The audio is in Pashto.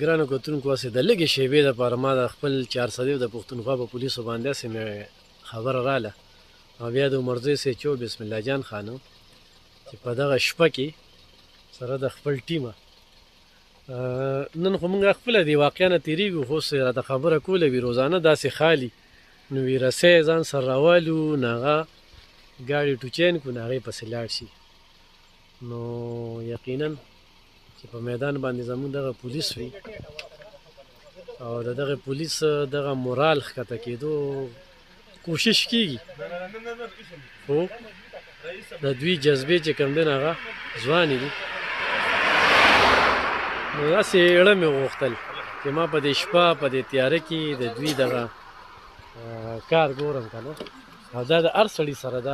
ګرانو کتونکو هسې د لږې شېبې دپاره ما د خپل چارسدیو د پښتونخوا په پولیسو باندې هسې مې خبره راله او بیا د عمرزی سیچو بسم الله جان خانم چې په دغه شپه کې سره د خپل ټیمه نن خو موږ خپله دې واقعه نه تېرېږو خو اوس راته خبره کوله وي روزانه داسې خالي نو وي رسۍ ځان سره راوالو نو هغه ګاډي ټوچین کړو نو هغې پسې لاړ شي نو یقینا چې په میدان باندې زموږ دغه پولیس وي او د دغه پولیس دغه مورال ښکته کېدو کوشش کېږي خو د دوی جذبې چې کوم دی نو هغه ځوانې دي نو داسې اړه مې غوښتل چې ما په دې شپه په دې تیاره کې د دوی دغه کار ګورم که نه او دا د هر سړي سره دا